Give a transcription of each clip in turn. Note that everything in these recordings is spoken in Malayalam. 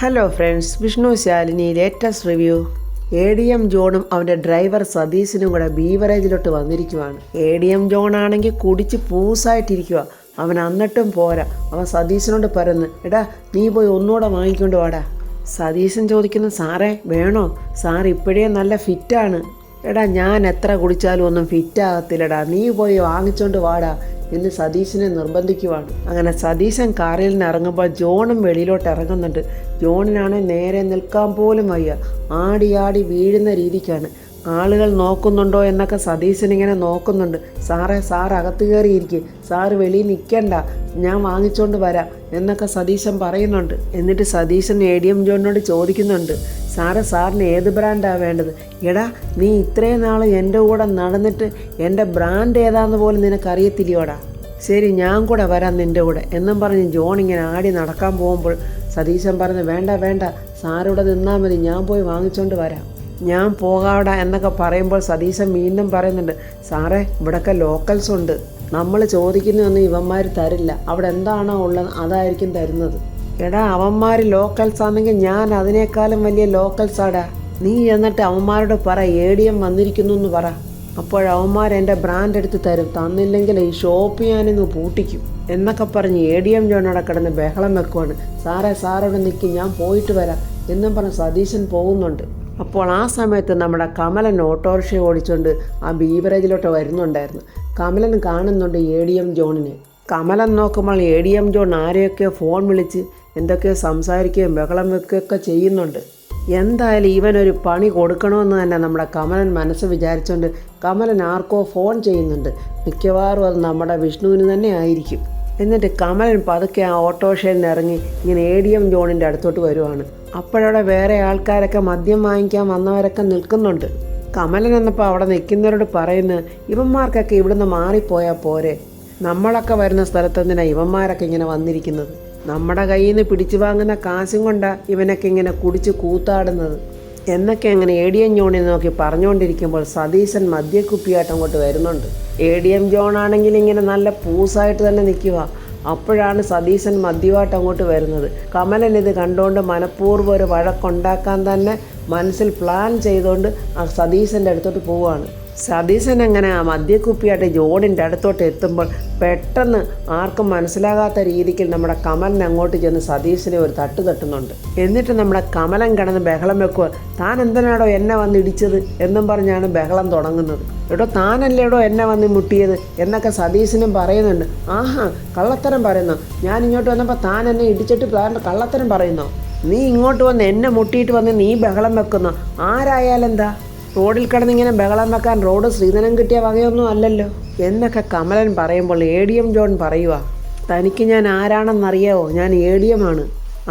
Hello friends, Vishnu Shalini latest review. ADM ജോണും അവൻ്റെ ഡ്രൈവർ സതീശനും കൂടെ ബീവറേജിലോട്ട് വന്നിരിക്കുവാണ്. ADM ജോൺ ആണെങ്കിൽ കുടിച്ച് പൂസായിട്ടിരിക്കുക. അവൻ എന്നിട്ടും പോരാ. അവൻ സതീശനോട് പറയുന്നു, എടാ നീ പോയി ഒന്നുകൂടെ വാങ്ങിക്കൊണ്ട് വാടാ. സതീശൻ ചോദിക്കുന്നു, സാറേ വേണോ? സാർ ഇപ്പോഴേ നല്ല ഫിറ്റാണ്. എടാ ഞാൻ എത്ര കുടിച്ചാലും ഒന്നും ഫിറ്റാകത്തില്ലടാ, നീ പോയി വാങ്ങിച്ചോണ്ട് വാടാ എന്ന് സതീശനെ നിർബന്ധിക്കുവാണ്. അങ്ങനെ സതീശൻ കാറിൽ നിന്ന് ഇറങ്ങുമ്പോൾ ജോണും വെളിയിലോട്ട് ഇറങ്ങുന്നുണ്ട്. ജോണിനാണെങ്കിൽ നേരെ നിൽക്കാൻ പോലും വയ്യ, ആടി ആടി വീഴുന്ന രീതിക്കാണ്. ആളുകൾ നോക്കുന്നുണ്ടോ എന്നൊക്കെ സതീശൻ ഇങ്ങനെ നോക്കുന്നുണ്ട്. സാർ അകത്ത് കയറിയിരിക്കും, സാറ് വെളിയിൽ നിൽക്കണ്ട, ഞാൻ വാങ്ങിച്ചോണ്ട് വരാം എന്നൊക്കെ സതീശൻ പറയുന്നുണ്ട്. എന്നിട്ട് സതീശൻ ADM ജോണിനോട് ചോദിക്കുന്നുണ്ട്, സാറിന് ഏത് ബ്രാൻഡാണ് വേണ്ടത്? എടാ നീ ഇത്രയും നാൾ എൻ്റെ കൂടെ നടന്നിട്ട് എൻ്റെ ബ്രാൻഡ് ഏതാണെന്ന് പോലും നിനക്കറിയത്തില്ലയോടാ. ശരി, ഞാൻ കൂടെ വരാം നിൻ്റെ കൂടെ എന്നും പറഞ്ഞ് ജോൺ ഇങ്ങനെ ആടി നടക്കാൻ പോകുമ്പോൾ സതീശൻ പറഞ്ഞു, വേണ്ട സാറിവിടെ നിന്നാൽ മതി, ഞാൻ പോയി വാങ്ങിച്ചോണ്ട് വരാം, ഞാൻ പോകാവിടാ എന്നൊക്കെ പറയുമ്പോൾ സതീശൻ വീണ്ടും പറയുന്നുണ്ട്, സാറേ ഇവിടെയൊക്കെ ലോക്കൽസ് ഉണ്ട്, നമ്മൾ ചോദിക്കുന്നതൊന്നും ഇവന്മാർ തരില്ല, അവിടെ എന്താണോ ഉള്ളത് അതായിരിക്കും തരുന്നത്. എടാ അവന്മാർ ലോക്കൽസ് ആണെങ്കിൽ ഞാൻ അതിനേക്കാളും വലിയ ലോക്കൽസാടാ. നീ എന്നിട്ട് അവന്മാരോട് പറ ADM വന്നിരിക്കുന്നു എന്ന് പറ, അപ്പോഴവന്മാർ എൻ്റെ ബ്രാൻഡ് എടുത്ത് തരും, തന്നില്ലെങ്കിൽ ഈ ഷോപ്പ് ഞാനിന്ന് പൂട്ടിക്കും എന്നൊക്കെ പറഞ്ഞ് ADM ജോണോടെ കിടന്ന് ബഹളം വെക്കുവാണ്. സാറോട് നിൽക്കും, ഞാൻ പോയിട്ട് വരാം എന്നും പറഞ്ഞ് സതീശൻ പോകുന്നുണ്ട്. അപ്പോൾ ആ സമയത്ത് നമ്മുടെ കമലൻ ഓട്ടോറിക്ഷ ഓടിച്ചുകൊണ്ട് ആ ബീവറേജിലോട്ട് വരുന്നുണ്ടായിരുന്നു. കമലൻ കാണുന്നുണ്ട് ADM ജോണിനെ. കമലൻ നോക്കുമ്പോൾ ADM ജോൺ ആരെയൊക്കെയോ ഫോൺ വിളിച്ച് എന്തൊക്കെയോ സംസാരിക്കുകയും ബഹളം വെക്കുകയൊക്കെ ചെയ്യുന്നുണ്ട്. എന്തായാലും ഇവനൊരു പണി കൊടുക്കണമെന്ന് തന്നെ നമ്മുടെ കമലൻ മനസ്സ് വിചാരിച്ചുകൊണ്ട് കമലൻ ആർക്കോ ഫോൺ ചെയ്യുന്നുണ്ട്. മിക്കവാറും അത് നമ്മുടെ വിഷ്ണുവിന് തന്നെ ആയിരിക്കും. എന്നിട്ട് കമലൻ പതുക്കെ ആ ഓട്ടോറിക്ഷയിൽ നിന്ന് ഇറങ്ങി ഇങ്ങനെ ADM ജോണിൻ്റെ അടുത്തോട്ട് വരുവാണ്. അപ്പോഴവിടെ വേറെ ആൾക്കാരൊക്കെ മദ്യം വാങ്ങിക്കാൻ വന്നവരൊക്കെ നിൽക്കുന്നുണ്ട്. കമലൻ എന്നപ്പോൾ അവിടെ നിൽക്കുന്നവരോട് പറയുന്നു, ഇവന്മാർക്കൊക്കെ ഇവിടുന്ന് മാറിപ്പോയാൽ പോരെ, നമ്മളൊക്കെ വരുന്ന സ്ഥലത്ത് എന്തിനാണ് ഇവന്മാരൊക്കെ ഇങ്ങനെ വന്നിരിക്കുന്നത്, നമ്മുടെ കയ്യിൽ നിന്ന് പിടിച്ചു വാങ്ങുന്ന കാശും കൊണ്ടാണ് ഇവനൊക്കെ ഇങ്ങനെ കുടിച്ച് കൂത്താടുന്നത് എന്നൊക്കെ അങ്ങനെ ADM ജോണിനെ നോക്കി പറഞ്ഞുകൊണ്ടിരിക്കുമ്പോൾ സതീശൻ മദ്യക്കുപ്പിയായിട്ട് അങ്ങോട്ട് വരുന്നുണ്ട്. ADM ജോൺ ആണെങ്കിൽ ഇങ്ങനെ നല്ല പൂസായിട്ട് തന്നെ നിൽക്കുക. അപ്പോഴാണ് സതീശൻ മദ്യമായിട്ട് അങ്ങോട്ട് വരുന്നത്. കമലൻ ഇത് കണ്ടുകൊണ്ട് മനഃപൂർവ്വം ഒരു വഴക്കുണ്ടാക്കാൻ തന്നെ മനസ്സിൽ പ്ലാൻ ചെയ്തുകൊണ്ട് ആ സതീശൻ്റെ അടുത്തോട്ട് പോവുകയാണ്. സതീശൻ അങ്ങനെ ആ മദ്യക്കുപ്പിയായിട്ട് ജോണിൻ്റെ അടുത്തോട്ട് എത്തുമ്പോൾ പെട്ടെന്ന് ആർക്കും മനസ്സിലാകാത്ത രീതിക്ക് നമ്മുടെ കമലൻ അങ്ങോട്ട് ചെന്ന് സതീശനെ ഒരു തട്ടുന്നുണ്ട്. എന്നിട്ട് നമ്മുടെ കമലൻ കിടന്ന് ബഹളം വെക്കുക, താൻ എന്തിനാടോ എന്നെ വന്ന് ഇടിച്ചത് എന്നും പറഞ്ഞാണ് ബഹളം തുടങ്ങുന്നത്. എടോ താനല്ലേടോ എന്നെ വന്ന് മുട്ടിയത് എന്നൊക്കെ സതീശനും പറയുന്നുണ്ട്. ആഹാ, കള്ളത്തരം പറയുന്നോ? ഞാൻ ഇങ്ങോട്ട് വന്നപ്പോൾ താൻ എന്നെ ഇടിച്ചിട്ട് കള്ളത്തരം പറയുന്നോ? നീ ഇങ്ങോട്ട് വന്ന് എന്നെ മുട്ടിയിട്ട് വന്ന് നീ ബഹളം വെക്കുന്നോ? ആരായാലെന്താ, റോഡിൽ കിടന്നിങ്ങനെ ബഹളം വെക്കാൻ റോഡ് ശ്രീധനം കിട്ടിയ വകയൊന്നും അല്ലല്ലോ എന്നൊക്കെ കമലൻ പറയുമ്പോൾ ADM ജോൺ പറയുക, തനിക്ക് ഞാൻ ആരാണെന്നറിയാവോ? ഞാൻ ADM ആണ്.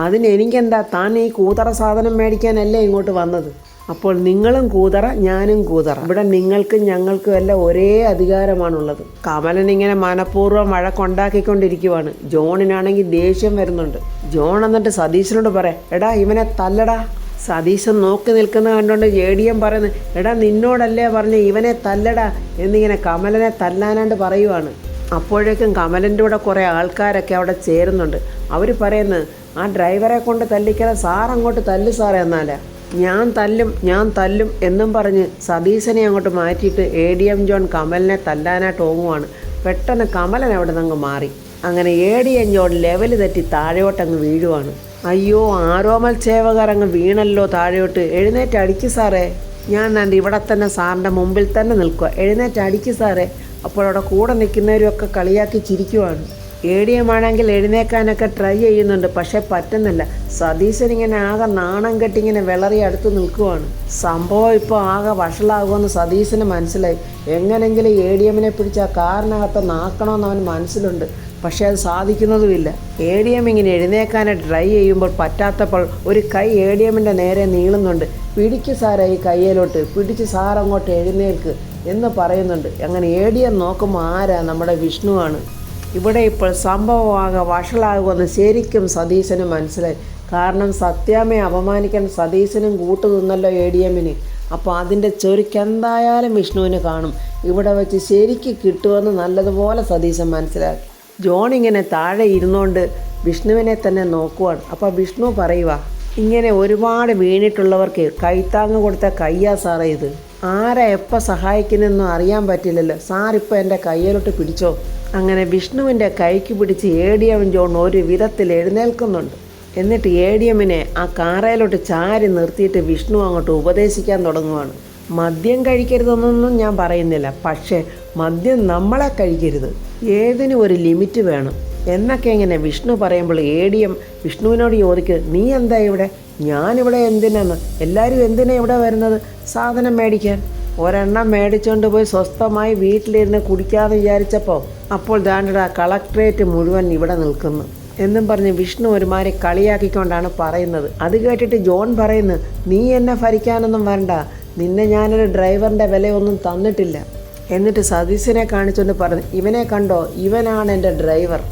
അതിന് എനിക്കെന്താ, താൻ ഈ കൂതറ സാധനം മേടിക്കാനല്ലേ ഇങ്ങോട്ട് വന്നത്? അപ്പോൾ നിങ്ങളും കൂതറ, ഞാനും കൂതറ, ഇവിടെ നിങ്ങൾക്കും ഞങ്ങൾക്കും എല്ലാം ഒരേ അധികാരമാണുള്ളത്. കമലൻ ഇങ്ങനെ മനഃപൂർവ്വം വഴക്കുണ്ടാക്കിക്കൊണ്ടിരിക്കുവാണ്. ജോണിനാണെങ്കിൽ ദേഷ്യം വരുന്നുണ്ട്. ജോൺ എന്നിട്ട് സതീശനോട് പറയാം, എടാ ഇവനെ തല്ലടാ. സതീശൻ നോക്കി നിൽക്കുന്ന കണ്ടുകൊണ്ട് ADM പറയുന്നു, എടാ നിന്നോടല്ലേ പറഞ്ഞ് ഇവനെ തല്ലടാ എന്നിങ്ങനെ കമലനെ തല്ലാനാണ്ട് പറയുവാണ്. അപ്പോഴേക്കും കമലൻ്റെ കൂടെ കുറേ ആൾക്കാരൊക്കെ അവിടെ ചേരുന്നുണ്ട്. അവർ പറയുന്നു, ആ ഡ്രൈവറെ കൊണ്ട് തല്ലിക്കാതെ അങ്ങോട്ട് തല്ലു സാറേ, എന്നാലാ ഞാൻ തല്ലും എന്നും പറഞ്ഞ് സതീശനെ അങ്ങോട്ട് മാറ്റിയിട്ട് ADM ജോൺ കമലിനെ തല്ലാനായിട്ട് ഓങ്ങുവാണ്. പെട്ടെന്ന് കമലൻ അവിടെ നിന്ന് അങ്ങ് മാറി. അങ്ങനെ ADM ജോൺ ലെവല് തെറ്റി താഴോട്ടങ്ങ് വീഴുവാണ്. അയ്യോ, ആരോമൽ ചേവകർ അങ്ങ് വീണല്ലോ താഴോട്ട്. എഴുന്നേറ്റ് അടിക്ക് സാറേ, ഞാൻ ഇവിടെ തന്നെ സാറിൻ്റെ മുമ്പിൽ തന്നെ നിൽക്കുക, എഴുന്നേറ്റ് അടിക്ക് സാറേ. അപ്പോൾ അവിടെ കൂടെ നിൽക്കുന്നവരൊക്കെ കളിയാക്കി ചിരിക്കുവാണ്. ADM ആണെങ്കിൽ എഴുന്നേക്കാനൊക്കെ ട്രൈ ചെയ്യുന്നുണ്ട്, പക്ഷേ പറ്റുന്നില്ല. സതീശൻ ഇങ്ങനെ ആകെ നാണം കെട്ടിങ്ങനെ വിളറി അടുത്ത് നിൽക്കുവാണ്. സംഭവം ഇപ്പോൾ ആകെ വഷളാകുമെന്ന് സതീശന് മനസ്സിലായി. എങ്ങനെങ്കിലും ADMനെ പിടിച്ച് ആ കാറിനകത്ത് നാക്കണമെന്ന് അവന് മനസ്സിലുണ്ട്, പക്ഷേ അത് സാധിക്കുന്നതുമില്ല. ADM ഇങ്ങനെ എഴുന്നേക്കാനായിട്ട് ട്രൈ ചെയ്യുമ്പോൾ പറ്റാത്തപ്പോൾ ഒരു കൈ ADMൻ്റെ നേരെ നീളുന്നുണ്ട്. പിടിക്ക് സാറേ ഈ കയ്യിലോട്ട്, പിടിച്ച് സാർ അങ്ങോട്ട് എഴുന്നേൽക്ക് എന്ന് പറയുന്നുണ്ട്. അങ്ങനെ ADM നോക്കുമ്പോൾ ആരാ, നമ്മുടെ വിഷ്ണുവാണ്. ഇവിടെ ഇപ്പോൾ സംഭവമാകെ വഷളാകുമെന്ന് ശരിക്കും സതീശന് മനസ്സിലായി. കാരണം സത്യാമ്മയെ അപമാനിക്കാൻ സതീശനും കൂട്ടു നിന്നല്ലോ ADMന്. അപ്പോൾ അതിൻ്റെ ചൊരുക്ക് എന്തായാലും വിഷ്ണുവിന് കാണും. ഇവിടെ വെച്ച് ശരിക്ക് കിട്ടുമെന്ന് നല്ലതുപോലെ സതീശൻ മനസ്സിലാക്കി. ജോൺ ഇങ്ങനെ താഴെ ഇരുന്നുകൊണ്ട് വിഷ്ണുവിനെ തന്നെ നോക്കുവാണ്. അപ്പോൾ വിഷ്ണു പറയുക, ഇങ്ങനെ ഒരുപാട് വീണിട്ടുള്ളവർക്ക് കൈത്താങ്ങ് കൊടുത്ത കയ്യാ സാറേ ഇത്. ആരാ എപ്പോൾ സഹായിക്കുന്നതെന്നും അറിയാൻ പറ്റില്ലല്ലോ. സാറിപ്പോൾ എൻ്റെ കയ്യിലോട്ട് പിടിച്ചോ. അങ്ങനെ വിഷ്ണുവിൻ്റെ കൈക്ക് പിടിച്ച് ADM ജോൺ ഒരു വിധത്തിൽ എഴുന്നേൽക്കുന്നുണ്ട്. എന്നിട്ട് ADMനെ ആ കാറയിലോട്ട് ചാരി നിർത്തിയിട്ട് വിഷ്ണു അങ്ങോട്ട് ഉപദേശിക്കാൻ തുടങ്ങുവാണ്. മദ്യം കഴിക്കരുതെന്നൊന്നും ഞാൻ പറയുന്നില്ല, പക്ഷേ മദ്യം നമ്മളെ കഴിക്കരുത്. ഏതിനും ഒരു ലിമിറ്റ് വേണം എന്നൊക്കെ ഇങ്ങനെ വിഷ്ണു പറയുമ്പോൾ ADM വിഷ്ണുവിനോട് ചോദിക്കുക, നീ എന്താ ഇവിടെ? ഞാനിവിടെ എന്തിനാണ്? എല്ലാവരും എന്തിനാണ് ഇവിടെ വരുന്നത്? സാധനം മേടിക്കാൻ. ഒരെണ്ണം മേടിച്ചുകൊണ്ട് പോയി സ്വസ്ഥമായി വീട്ടിലിരുന്ന് കുടിക്കാതെ വിചാരിച്ചപ്പോൾ അപ്പോൾ ദാണ്ടടാ കളക്ട്രേറ്റ് മുഴുവൻ ഇവിടെ നിൽക്കുന്നു എന്നും പറഞ്ഞ് വിഷ്ണു ഒരുമാതിരി കളിയാക്കിക്കൊണ്ടാണ് പറയുന്നത്. അത് കേട്ടിട്ട് ജോൺ പറയുന്നു, നീ എന്നെ ഭരിക്കാനൊന്നും വരണ്ട, നിന്നെ ഞാനൊരു ഡ്രൈവറിൻ്റെ വിലയൊന്നും തന്നിട്ടില്ല. എന്നിട്ട് സതീശനെ കാണിച്ചുകൊണ്ട് പറഞ്ഞു, ഇവനെ കണ്ടോ, ഇവനാണ് എൻ്റെ ഡ്രൈവർ.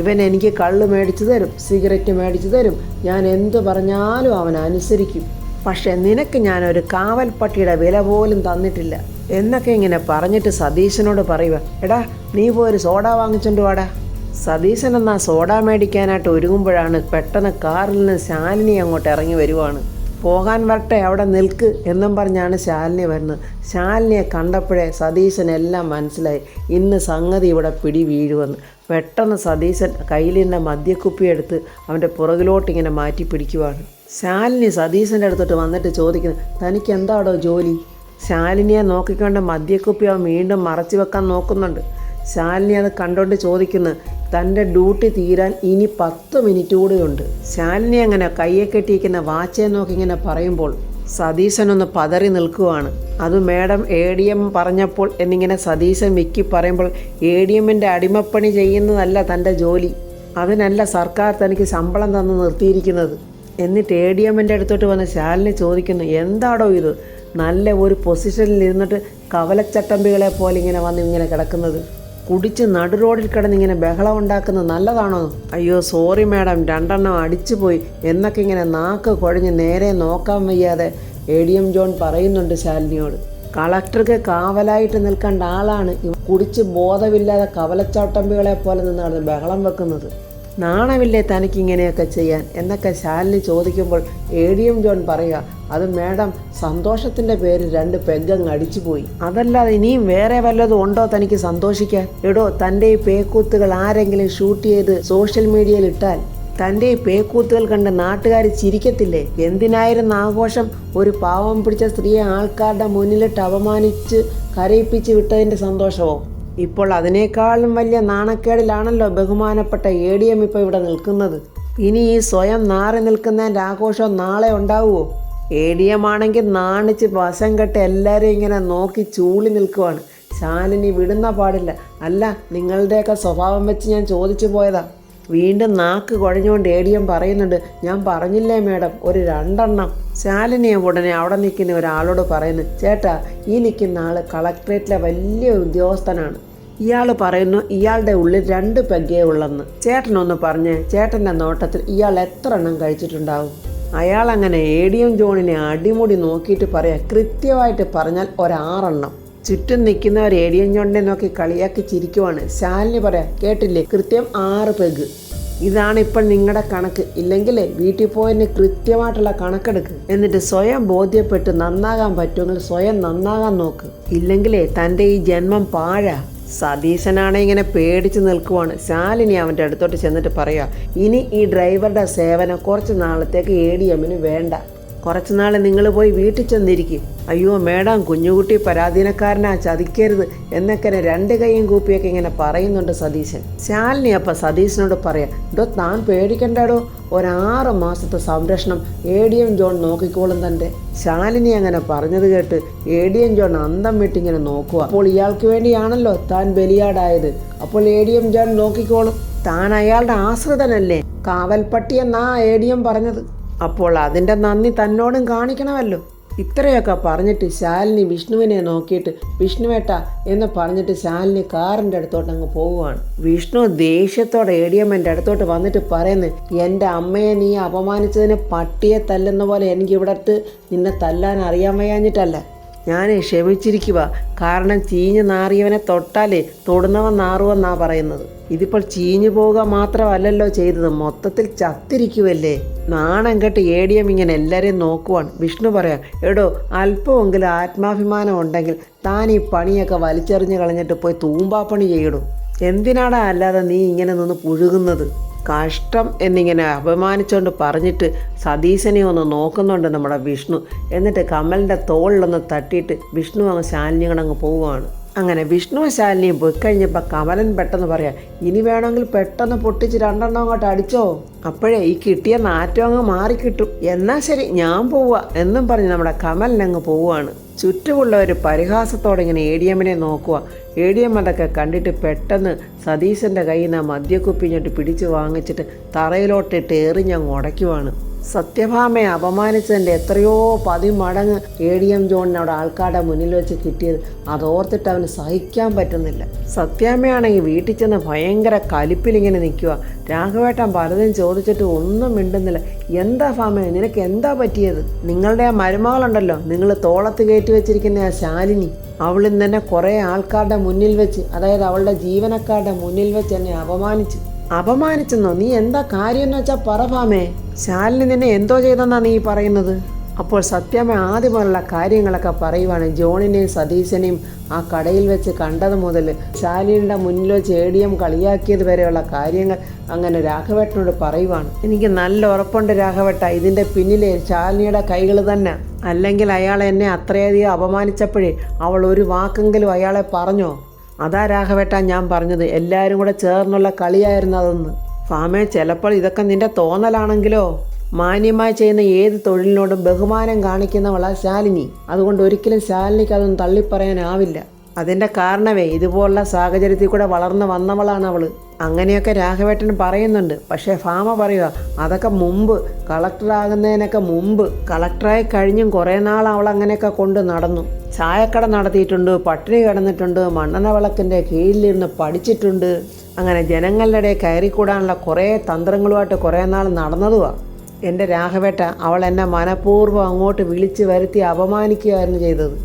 ഇവൻ എനിക്ക് കള്ള് മേടിച്ചു തരും, സിഗരറ്റ് മേടിച്ചു തരും, ഞാൻ എന്ത് പറഞ്ഞാലും അവൻ അനുസരിക്കും. പക്ഷെ നിനക്ക് ഞാനൊരു കാവൽപ്പട്ടിയുടെ വില പോലും തന്നിട്ടില്ല എന്നൊക്കെ ഇങ്ങനെ പറഞ്ഞിട്ട് സതീശനോട് പറയുക, എടാ നീ പോയി ഒരു സോഡ വാങ്ങിച്ചോണ്ട് വാടാ. സതീശൻ എന്നാ സോഡ മേടിക്കാനായിട്ട് ഒരുങ്ങുമ്പോഴാണ് പെട്ടെന്ന് കാറിൽ നിന്ന് ശാലിനി അങ്ങോട്ട് ഇറങ്ങി വരുവാണ്. പോകാൻ വരട്ടെ, അവിടെ നിൽക്ക് എന്നും പറഞ്ഞാണ് ശാലിനി വരുന്നത്. ശാലിനിയെ കണ്ടപ്പോഴേ സതീശനെല്ലാം മനസ്സിലായി, ഇന്ന് സംഗതി ഇവിടെ പിടി വീഴുവെന്ന്. പെട്ടെന്ന് സതീശൻ കയ്യിലിരുന്ന മദ്യക്കുപ്പി എടുത്ത് അവൻ്റെ പുറകിലോട്ടിങ്ങനെ മാറ്റി പിടിക്കുവാണ്. ശാലിനി സതീശൻ്റെ അടുത്തോട്ട് വന്നിട്ട് ചോദിക്കുന്നു, തനിക്ക് എന്താടോ ജോലി? ശാലിനിയെ നോക്കിക്കൊണ്ട് മദ്യക്കുപ്പി അവൻ വീണ്ടും മറച്ചു വെക്കാൻ നോക്കുന്നുണ്ട്. ശാലിനി അത് കണ്ടോണ്ട് ചോദിക്കുന്നു, തൻ്റെ ഡ്യൂട്ടി തീരാൻ ഇനി 10 മിനിറ്റ് കൂടെയുണ്ട്. ശാലിനി അങ്ങനെ കയ്യെ കെട്ടിയിരിക്കുന്ന വാച്ചയെ നോക്കി ഇങ്ങനെ പറയുമ്പോൾ സതീശനൊന്ന് പതറി നിൽക്കുവാണ്. അത് മേഡം ADM പറഞ്ഞപ്പോൾ എന്നിങ്ങനെ സതീശൻ വിക്കി പറയുമ്പോൾ, ADMൻ്റെ അടിമപ്പണി ചെയ്യുന്നതല്ല തൻ്റെ ജോലി, അതിനല്ല സർക്കാർ തനിക്ക് ശമ്പളം തന്ന് നിർത്തിയിരിക്കുന്നത്. എന്നിട്ട് ADMൻ്റെ അടുത്തോട്ട് വന്ന് ശാലിനി ചോദിക്കുന്നു, എന്താടോ ഇത്, നല്ല ഒരു പൊസിഷനിൽ ഇരുന്നിട്ട് കവലച്ചട്ടമ്പികളെ പോലെ ഇങ്ങനെ വന്ന് ഇങ്ങനെ കിടക്കുന്നത്? കുടിച്ച് നടു റോഡിൽ കിടന്നിങ്ങനെ ബഹളം ഉണ്ടാക്കുന്നത് നല്ലതാണോ? അയ്യോ സോറി മാഡം, 2 എണ്ണം അടിച്ചു പോയി എന്നൊക്കെ ഇങ്ങനെ നാക്ക് കുഴഞ്ഞ് നേരെ നോക്കാൻ വയ്യാതെ ADM ജോൺ പറയുന്നുണ്ട് ശാലിനിയോട്. കളക്ടർക്ക് കാവലായിട്ട് നിൽക്കേണ്ട ആളാണ് കുടിച്ച് ബോധമില്ലാതെ കവലച്ചട്ടമ്പികളെ പോലെ നിന്ന് കിടന്ന് ബഹളം വെക്കുന്നത്. നാണമില്ലേ തനിക്ക് ഇങ്ങനെയൊക്കെ ചെയ്യാൻ എന്നൊക്കെ ശാലിനി ചോദിക്കുമ്പോൾ ADM ജോൺ പറയുക, അത് മേഡം സന്തോഷത്തിൻ്റെ പേര് 2 പെഗ്ഗങ്ങ് അടിച്ചു പോയി, അതല്ലാതെ ഇനിയും വേറെ വല്ലതും ഉണ്ടോ തനിക്ക് സന്തോഷിക്കാൻ? എടോ, തൻ്റെ ഈ പേക്കൂത്തുകൾ ആരെങ്കിലും ഷൂട്ട് ചെയ്ത് സോഷ്യൽ മീഡിയയിൽ ഇട്ടാൽ തൻ്റെ ഈ പേക്കൂത്തുകൾ കണ്ട് നാട്ടുകാർ ചിരിക്കത്തില്ലേ? എന്തിനായിരുന്നു ആഘോഷം? ഒരു പാവം പിടിച്ച സ്ത്രീയെ ആൾക്കാരുടെ മുന്നിലിട്ട് അപമാനിച്ച് കരയിപ്പിച്ച് വിട്ടതിൻ്റെ സന്തോഷമോ? ഇപ്പോൾ അതിനേക്കാളും വലിയ നാണക്കേടിലാണല്ലോ ബഹുമാനപ്പെട്ട ADM ഇപ്പോൾ ഇവിടെ നിൽക്കുന്നത്. ഇനി ഈ സ്വയം നാറി നിൽക്കുന്നതിൻ്റെ ആഘോഷം നാളെ ഉണ്ടാവുമോ? ADM ആണെങ്കിൽ നാണിച്ച് വശം കെട്ട് എല്ലാവരും ഇങ്ങനെ നോക്കി ചൂളി നിൽക്കുവാണ്. ശാലിനി വിടുന്ന പാടില്ല. അല്ല, നിങ്ങളുടെയൊക്കെ സ്വഭാവം വെച്ച് ഞാൻ ചോദിച്ചു പോയതാ. വീണ്ടും നാക്ക് കുഴഞ്ഞുകൊണ്ട് ADM പറയുന്നുണ്ട്, ഞാൻ പറഞ്ഞില്ലേ മേഡം, ഒരു 2 എണ്ണം. ശാലിനിയെ ഉടനെ അവിടെ നിൽക്കുന്ന ഒരാളോട് പറയുന്നു, ചേട്ടാ ഈ നിൽക്കുന്ന ആൾ കളക്ട്രേറ്റിലെ വലിയ ഉദ്യോഗസ്ഥനാണ്. ഇയാൾ പറയുന്നു ഇയാളുടെ ഉള്ളിൽ 2 പെഗ്ഗേ ഉള്ളെന്ന്. ചേട്ടനൊന്ന് പറഞ്ഞ് ചേട്ടൻ്റെ നോട്ടത്തിൽ ഇയാൾ എത്ര എണ്ണം കഴിച്ചിട്ടുണ്ടാവും? അയാൾ അങ്ങനെ ADM ജോണിനെ അടിമുടി നോക്കിയിട്ട് പറയാം, കൃത്യമായിട്ട് പറഞ്ഞാൽ ഒരു 6 എണ്ണം. ചുറ്റും നിൽക്കുന്നവർ ADM ജോണിനെ നോക്കി കളിയാക്കി ചിരിക്കുവാണ്. ശാലിനി പറയാം, കേട്ടില്ലേ, കൃത്യം 6 പെഗ്. ഇതാണ് ഇപ്പോൾ നിങ്ങളുടെ കണക്ക്. ഇല്ലെങ്കിൽ വീട്ടിൽ പോയതിന് കൃത്യമായിട്ടുള്ള കണക്കെടുക്ക്. എന്നിട്ട് സ്വയം ബോധ്യപ്പെട്ട് നന്നാകാൻ പറ്റുമെങ്കിൽ സ്വയം നന്നാകാൻ നോക്ക്. ഇല്ലെങ്കിൽ തൻ്റെ ഈ ജന്മം പാഴാ. സതീശനാണെ ഇങ്ങനെ പേടിച്ച് നിൽക്കുവാണ്. ശാലിനി അവൻ്റെ അടുത്തോട്ട് ചെന്നിട്ട് പറയാ, ഇനി ഈ ഡ്രൈവറുടെ സേവനം കുറച്ച് നാളത്തേക്ക് ADMന് വേണ്ട. കുറച്ച് നാൾ നിങ്ങൾ പോയി വീട്ടിൽ ചെന്നിരിക്കും. അയ്യോ മേഡം, കുഞ്ഞുകുട്ടി പരാധീനക്കാരനാ, ചതിക്കരുത് എന്നൊക്കെ 2 കൈയും കൂപ്പിയൊക്കെ ഇങ്ങനെ പറയുന്നുണ്ട് സതീശൻ. ശാലിനി അപ്പം സതീശനോട് പറയാം, ഇടോ താൻ പേടിക്കണ്ടോ, ഒരു 6 മാസത്തെ സംരക്ഷണം ADM ജോൺ നോക്കിക്കോളും തൻ്റെ. ശാലിനി അങ്ങനെ പറഞ്ഞത് കേട്ട് ADM ജോൺ അന്തം വിട്ടിങ്ങനെ നോക്കുക. അപ്പോൾ ഇയാൾക്ക് വേണ്ടിയാണല്ലോ താൻ ബലിയാടായത്. അപ്പോൾ ADM ജോൺ നോക്കിക്കോളും. താൻ അയാളുടെ ആശ്രിതനല്ലേ, കാവൽപ്പട്ടി എന്നാ ADM പറഞ്ഞത്. അപ്പോൾ അതിൻ്റെ നന്ദി തന്നോടും കാണിക്കണമല്ലോ. ഇത്രയൊക്കെ പറഞ്ഞിട്ട് ശാലിനി വിഷ്ണുവിനെ നോക്കിയിട്ട് വിഷ്ണുവേട്ടാ എന്ന് പറഞ്ഞിട്ട് ശാലിനി കാറിൻ്റെ അടുത്തോട്ട് അങ്ങ് പോവുകയാണ്. വിഷ്ണു ദേഷ്യത്തോടെ ADMൻ്റെ അടുത്തോട്ട് വന്നിട്ട് പറയുന്നു, എൻ്റെ അമ്മയെ നീ അപമാനിച്ചതിന് പട്ടിയെ തല്ലുന്ന പോലെ എനിക്ക് ഇവിടത്ത് നിന്നെ തല്ലാൻ അറിയാൻ വയ്യാഞ്ഞിട്ടല്ല. ഞാൻ ക്ഷമിച്ചിരിക്കുക. കാരണം ചീഞ്ഞ് നാറിയവനെ തൊട്ടാലേ തൊടുന്നവൻ നാറുവെന്നാ പറയുന്നത്. ഇതിപ്പോൾ ചീഞ്ഞു പോവുക മാത്രമല്ലല്ലോ ചെയ്തത്, മൊത്തത്തിൽ ചത്തിരിക്കുവല്ലേ. നാണം കെട്ട് ADM ഇങ്ങനെ എല്ലാവരെയും നോക്കുവാണ്. വിഷ്ണു പറയാം, എടോ അല്പമെങ്കിലും ആത്മാഭിമാനം ഉണ്ടെങ്കിൽ താൻ ഈ പണിയൊക്കെ വലിച്ചെറിഞ്ഞ് കളഞ്ഞിട്ട് പോയി തൂമ്പാപ്പണി ചെയ്യണം. എന്തിനാടാ അല്ലാതെ നീ ഇങ്ങനെ നിന്ന് പുഴുകുന്നത്? കഷ്ടം എന്നിങ്ങനെ അപമാനിച്ചുകൊണ്ട് പറഞ്ഞിട്ട് സതീശനെ ഒന്ന് നോക്കുന്നുണ്ട് നമ്മുടെ വിഷ്ണു. എന്നിട്ട് കമലിൻ്റെ തോളിലൊന്ന് തട്ടിയിട്ട് വിഷ്ണു അങ്ങ് ശാലിനികളങ്ങ് പോവുകയാണ്. അങ്ങനെ വിഷ്ണുവും ശാലിനിയും പോയി കഴിഞ്ഞപ്പോൾ കമലൻ പെട്ടെന്ന് പറയാം, ഇനി വേണമെങ്കിൽ പെട്ടെന്ന് പൊട്ടിച്ച് 2 എണ്ണം അങ്ങോട്ട് അടിച്ചോ, അപ്പോഴേ ഈ കിട്ടിയ നാറ്റം അങ്ങ് മാറിക്കിട്ടും. എന്നാൽ ശരി ഞാൻ പോവുക എന്നും പറഞ്ഞ് നമ്മുടെ കമലിനങ്ങ് പോവുകയാണ്. ചുറ്റുമുള്ളവർ പരിഹാസത്തോടെ ഇങ്ങനെ ADMനെ നോക്കുക. ADM അതൊക്കെ കണ്ടിട്ട് പെട്ടെന്ന് സതീശൻ്റെ കയ്യിൽ നിന്ന് മദ്യക്കുപ്പി ഇങ്ങോട്ട് പിടിച്ച് വാങ്ങിച്ചിട്ട് തറയിലോട്ടിട്ട് എറിഞ്ഞങ്ങ് ഉടയ്ക്കുവാണ്. സത്യഭാമയെ അപമാനിച്ചതിൻ്റെ എത്രയോ 10 മടങ്ങ് ADM ജോണിന് അവിടെ ആൾക്കാരുടെ മുന്നിൽ വെച്ച് കിട്ടിയത് അതോർത്തിട്ട് അവന് സഹിക്കാൻ പറ്റുന്നില്ല. സത്യാമ്മയാണെങ്കിൽ വീട്ടിൽ ചെന്ന് ഭയങ്കര കലിപ്പിലിങ്ങനെ നിൽക്കുക. രാഘവേട്ടൻ പലതും ചോദിച്ചിട്ട് ഒന്നും മിണ്ടുന്നില്ല. എന്താ ഭാമേ, നിനക്ക് എന്താ പറ്റിയത്? നിങ്ങളുടെ ആ മരുമകളുണ്ടല്ലോ, നിങ്ങൾ തോളത്ത് കയറ്റി വെച്ചിരിക്കുന്ന ആ ശാലിനി, അവളിൽ തന്നെ കുറേ ആൾക്കാരുടെ മുന്നിൽ വെച്ച്, അതായത് അവളുടെ ജീവനക്കാരുടെ മുന്നിൽ വെച്ച് എന്നെ അപമാനിച്ചെന്നോ? നീ എന്താ കാര്യം എന്ന് വെച്ചാൽ പറ ഭാമേ. ശാലിനി നിന്നെ എന്തോ ചെയ്തെന്നാ നീ പറയുന്നത്? അപ്പോൾ സത്യമ്മ ആദ്യമുള്ള കാര്യങ്ങളൊക്കെ പറയുവാണ്. ജോണിനെയും സതീശനെയും ആ കടയിൽ വെച്ച് കണ്ടത് മുതൽ ശാലിനിയുടെ മുന്നിൽ വെച്ച് ADM കളിയാക്കിയത് വരെയുള്ള കാര്യങ്ങൾ അങ്ങനെ രാഘവേട്ടനോട് പറയുവാണ്. എനിക്ക് നല്ല ഉറപ്പുണ്ട് രാഘവേട്ട, ഇതിൻ്റെ പിന്നിലെ ശാലിനിയുടെ കൈകൾ തന്നെ. അല്ലെങ്കിൽ അയാൾ എന്നെ അത്രയധികം അപമാനിച്ചപ്പോഴേ അവൾ ഒരു വാക്കെങ്കിലും അയാളെ പറഞ്ഞോ? അതാ രാഘവേട്ട ഞാൻ പറഞ്ഞത്, എല്ലാവരും കൂടെ ചേർന്നുള്ള കളിയായിരുന്നു അതെന്ന്. ഫാമേ, ചിലപ്പോൾ ഇതൊക്കെ നിന്റെ തോന്നലാണെങ്കിലോ? മാന്യമായി ചെയ്യുന്ന ഏത് തൊഴിലിനോടും ബഹുമാനം കാണിക്കുന്നവളാ ശാലിനി. അതുകൊണ്ട് ഒരിക്കലും ശാലിനിക്ക് അതൊന്നും തള്ളിപ്പറയാനാവില്ല. അതിൻ്റെ കാരണമേ ഇതുപോലുള്ള സാഹചര്യത്തിൽ കൂടെ വളർന്നു വന്നവളാണ് അവൾ. അങ്ങനെയൊക്കെ രാഘവേട്ടൻ പറയുന്നുണ്ട്. പക്ഷേ ഭാമ പറയുക, അതൊക്കെ മുമ്പ്, കളക്ടറാകുന്നതിനൊക്കെ മുമ്പ്. കളക്ടറായി കഴിഞ്ഞും കുറേ നാൾ അവൾ അങ്ങനെയൊക്കെ കൊണ്ട് നടന്നു. ചായക്കട നടത്തിയിട്ടുണ്ട്, പട്ടിണി കിടന്നിട്ടുണ്ട്, മണ്ണെണ്ണ വിളക്കിൻ്റെ കീഴിലിരുന്ന് പഠിച്ചിട്ടുണ്ട്. അങ്ങനെ ജനങ്ങളുടെ ഇടയിൽ കയറിക്കൂടാനുള്ള കുറേ തന്ത്രങ്ങളുമായിട്ട് കുറേ നാൾ നടന്നതുമാണ്. എൻ്റെ രാഘവേട്ട, അവൾ എന്നെ മനഃപൂർവ്വം അങ്ങോട്ട് വിളിച്ച് വരുത്തി അപമാനിക്കുകയായിരുന്നു ചെയ്തത്.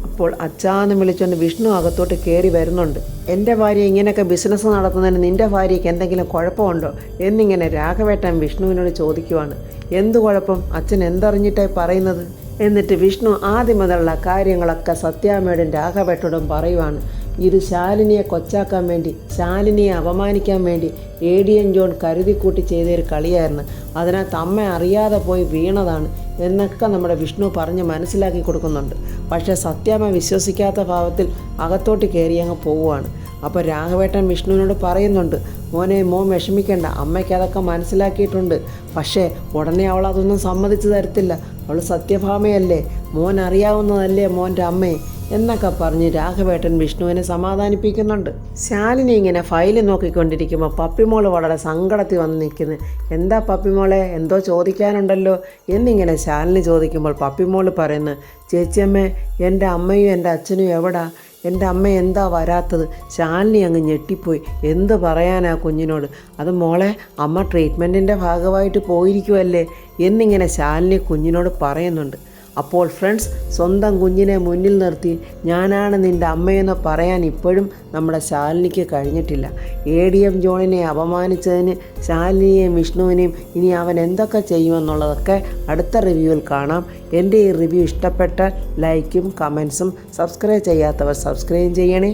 അപ്പോൾ അച്ഛാന്ന് വിളിച്ചുകൊണ്ട് വിഷ്ണു അകത്തോട്ട് കയറി വരുന്നുണ്ട്. എൻ്റെ ഭാര്യ ഇങ്ങനെയൊക്കെ ബിസിനസ് നടത്തുന്നതിന് നിൻ്റെ ഭാര്യയ്ക്ക് എന്തെങ്കിലും കുഴപ്പമുണ്ടോ എന്നിങ്ങനെ രാഘവേട്ടൻ വിഷ്ണുവിനോട് ചോദിക്കുവാണ്. എന്ത് കുഴപ്പം? അച്ഛൻ എന്തറിഞ്ഞിട്ടായി പറയുന്നത്? എന്നിട്ട് വിഷ്ണു ആദ്യം മുതലുള്ള കാര്യങ്ങളൊക്കെ സത്യാമ്മയോടും രാഘവേട്ടനോടും പറയുവാണ്. ഇത് ശാലിനിയെ കൊച്ചാക്കാൻ വേണ്ടി, ശാലിനിയെ അപമാനിക്കാൻ വേണ്ടി ADM ജോൺ കരുതിക്കൂട്ടി ചെയ്തൊരു കളിയായിരുന്നു. അതിനകത്ത് അമ്മ അറിയാതെ പോയി വീണതാണ് എന്നൊക്കെ നമ്മുടെ വിഷ്ണു പറഞ്ഞ് മനസ്സിലാക്കി കൊടുക്കുന്നുണ്ട്. പക്ഷേ സത്യാമ്മ വിശ്വസിക്കാത്ത ഭാവത്തിൽ അകത്തോട്ട് കയറി അങ്ങ് പോവുകയാണ്. അപ്പോൾ രാഘവേട്ടൻ വിഷ്ണുവിനോട് പറയുന്നുണ്ട്, മോൻ വിഷമിക്കേണ്ട, അമ്മയ്ക്ക് അതൊക്കെ മനസ്സിലാക്കിയിട്ടുണ്ട്. പക്ഷേ ഉടനെ അവൾ അതൊന്നും സമ്മതിച്ചു തരത്തില്ല. അവൾ സത്യഭാമയല്ലേ, മോൻ അറിയാവുന്നതല്ലേ മോൻ്റെ അമ്മയെ എന്നൊക്കെ പറഞ്ഞ് രാഘവേട്ടൻ വിഷ്ണുവിനെ സമാധാനിപ്പിക്കുന്നുണ്ട്. ശാലിനി ഇങ്ങനെ ഫയൽ നോക്കിക്കൊണ്ടിരിക്കുമ്പോൾ പപ്പിമോൾ വളരെ സങ്കടത്തിൽ വന്ന് നിൽക്കുന്നു. എന്താ പപ്പിമോളെ, എന്തോ ചോദിക്കാനുണ്ടല്ലോ എന്നിങ്ങനെ ശാലിനി ചോദിക്കുമ്പോൾ പപ്പിമോൾ പറയുന്നു, ചേച്ചിയമ്മേ, എൻ്റെ അമ്മയും എൻ്റെ അച്ഛനും എവിടാ? എൻ്റെ അമ്മ എന്താ വരാത്തത്? ശാലിനി അങ്ങ് ഞെട്ടിപ്പോയി. എന്ത് പറയാനാ കുഞ്ഞിനോട്? അത് മോളെ, അമ്മ ട്രീറ്റ്മെൻറ്റിൻ്റെ ഭാഗമായിട്ട് പോയിരിക്കുമല്ലേ എന്നിങ്ങനെ ശാലിനി കുഞ്ഞിനോട് പറയുന്നുണ്ട്. അപ്പോൾ ഫ്രണ്ട്സ്, സ്വന്തം കുഞ്ഞിനെ മുന്നിൽ നിർത്തി ഞാനാണ് നിൻ്റെ അമ്മയെന്ന് പറയാൻ ഇപ്പോഴും നമ്മുടെ ശാലിനിക്ക് കഴിഞ്ഞിട്ടില്ല. ADM ജോണിനെ അപമാനിച്ചതിന് ശാലിനിയെയും വിഷ്ണുവിനെയും ഇനി അവൻ എന്തൊക്കെ ചെയ്യുമെന്നുള്ളതൊക്കെ അടുത്ത റിവ്യൂവിൽ കാണാം. എൻ്റെ ഈ റിവ്യൂ ഇഷ്ടപ്പെട്ടാൽ ലൈക്കും കമൻസും, സബ്സ്ക്രൈബ് ചെയ്യാത്തവർ സബ്സ്ക്രൈബ് ചെയ്യണേ.